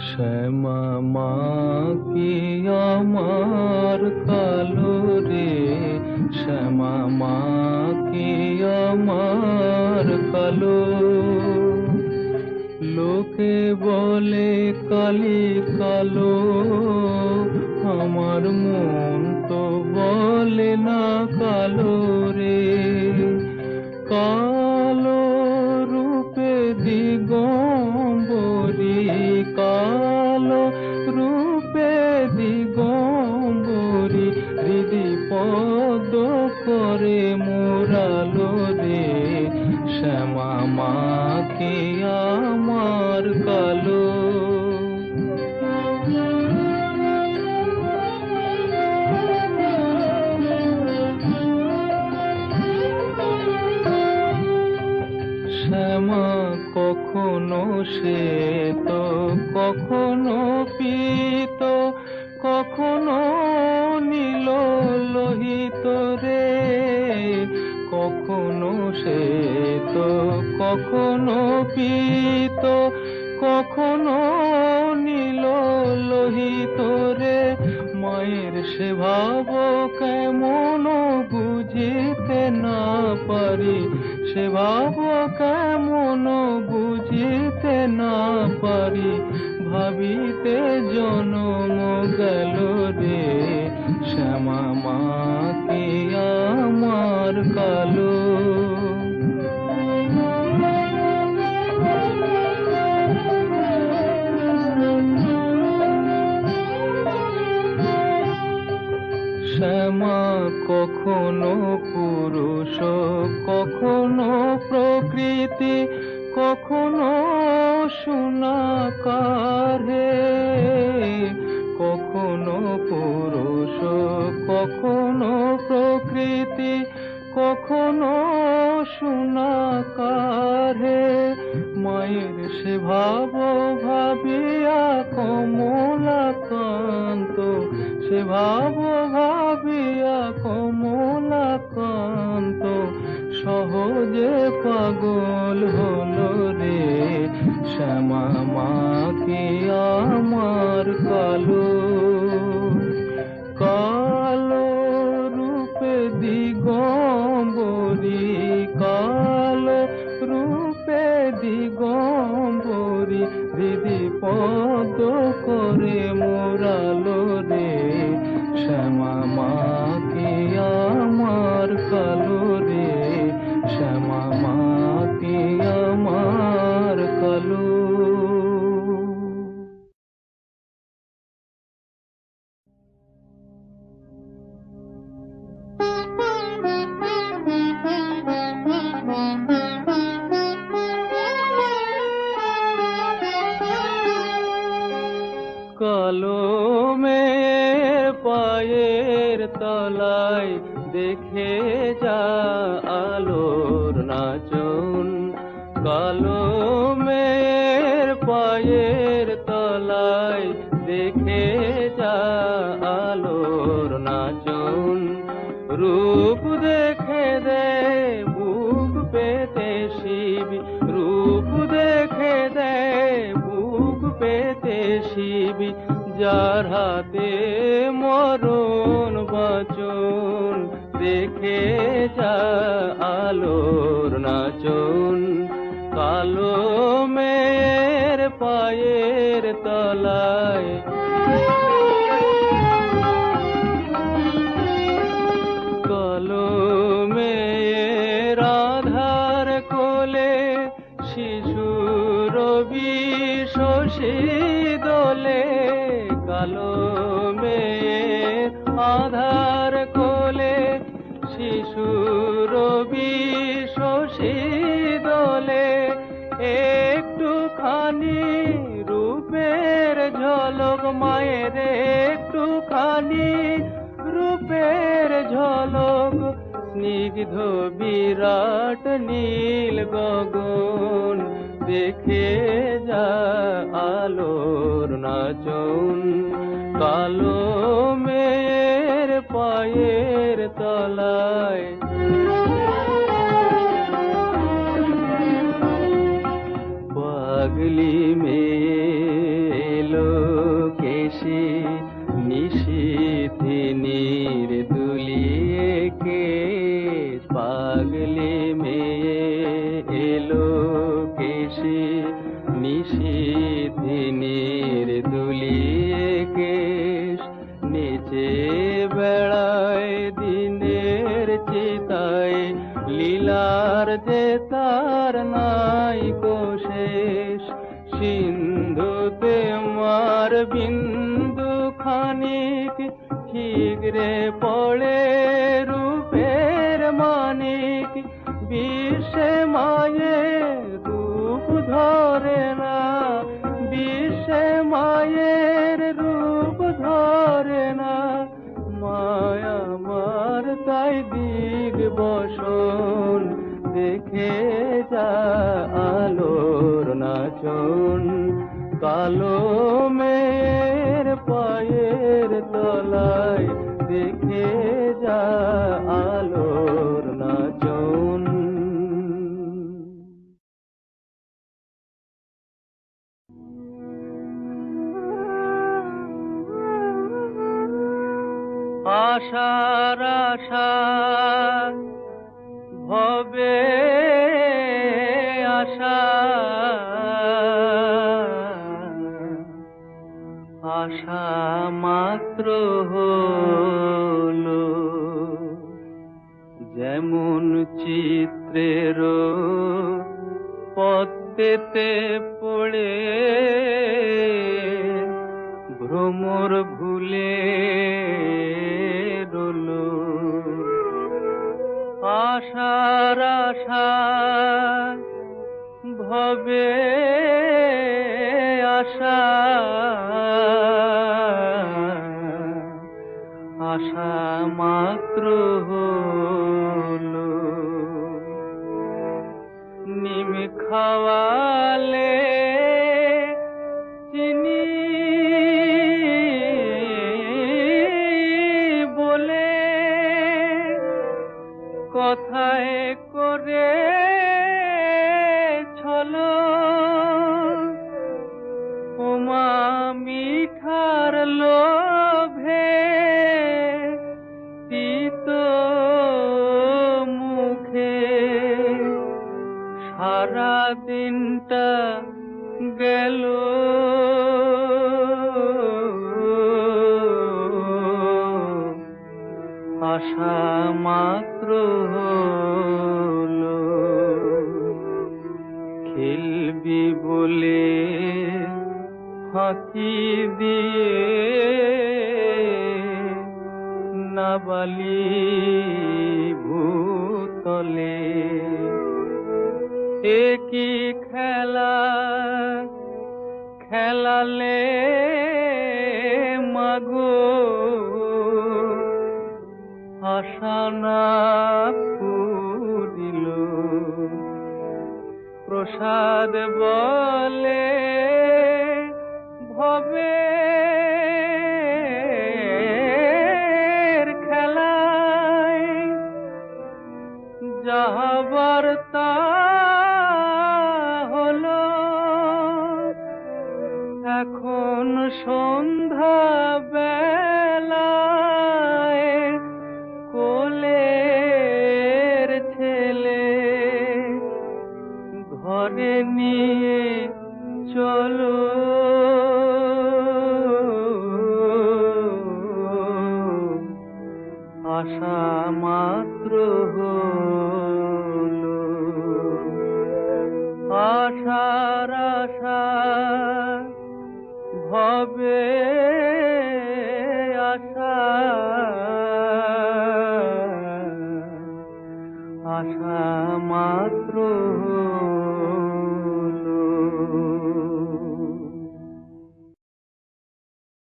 শ্যামা মা কি আমার কালো রে, শ্যামা মা কি আমার কালো। লোকে বলে কালি কালো, আমার মন তো বলে না কালো রে। কালো রূপে দিগম্বরী, কালো রূপে দিগম্বরী, হৃদি পদ করে মোরালো রে, শ্যামা মা কি আমার কালো। শ্যামা কখনো শ্বেত, কখনো পীত, কখনো নীল লোহিত রে। কখনো শ্বেত, কখনো পীত, কখনো নীল লোহিত রে। মায়ের সে ভাব কেমন বুঝিতে না পারি, সে ভাব কেমন বুঝিতে না পারি, ভাবিতে জনম গেল রে, শ্যামা মা কি আমার কালো। শ্যামা কখনো পুরুষ, কখনো প্রকৃতি, কখনো সোনাকার হে। কখনো পুরুষ, কখনো প্রকৃতি, কখনো সোনাকার হে। মায়ের সে ভাব ভাবিয়া কমলাকান্ত, সে ভাব ভাবিয়া কমলাকান্ত, সহজে পাগল হলো রে, শ্যামা মা কি আমার কালো। কালো রূপে দিগম্বরী, কালো রূপে দিগম্বরী, হৃদি পদ করে মোরালো রে, শ্যামা মা কি আমার কালো রে, শ্যামা মা কি আমার কালো। কালো মেয়ের পায়ের তলায় দেখে যা আলোর নাচন, কালো মেয়ের পায়ের তলায় দেখে যা আলোর নাচন। রূপ দেখে দে বুক পেতে শিবি, রূপ দেখে দে বুক পেতে শিবি, যার হাতে মরণ বাচন, দেখে যা আলোর নাচন। কালো মেয়ের পায়ের তলায় কালো মেয়ের আধার কোলে শিশুর বিশোষী দোলে, কালো মেয়ের আধার কোলে শিশুর বিশোষী দোলে। একটুখানি রূপের ঝলক মায়ের, একটুখানি রূপের ঝলক, স্নিগ্ধ বিরাট নীল গগন, দেখে যা আলোর নাচন। কালো মেয়ের পায়ের তলায় পাগলি মেয়ে এলো কেশে নিশীথিনীর দুলিয়ে কেশ পাগলি মেয়ে এলো কেশে নিশীথিনীর দুলিয়ে কেশ নেচে বেড়ায় দিনের চিতায় লীলার যে তার নাই কোশেষ সিন্ধুতে মার বিন্দু খানিক ঠিকরে পড়ে রূপের মানিক বিশ্বে মায়ের রূপ ধরে না বিশ্বে মায়ের রূপ ধরে না মায়া মার তাই দিগ বসন দেখে যা আলোর নাচন কালো মেয়ের পায়ের তলায় দেখে যা আলোর নাচন। আশার আশা ভবে আশা আশা মাত্র হলো যেমন চিত্রের পদ্মেতে পড়ে ভ্রমর ভুলে রলো আশার আশা ভবে আশা আশা মাত্র হলো নিম খাওয়ালে চিনি বলে কথায় করে ছলো ওমা মিঠার লোভে তিত মুখে সারা দিনটা গেল আশা মাত্র হলো খেলবি বলে ফাঁকি দিয়ে নাবালি ভূতলে একই খেলা খেলালে মাগো আশা না পুরিল প্রসাদ বলে ভবে খেলায় যাহাবার তা হলো এখন সন্ধ্যা বেলায় কোলের ছেলে ঘরে নিয়ে চলো আশা মাত্র হলো আশার আশা ভবে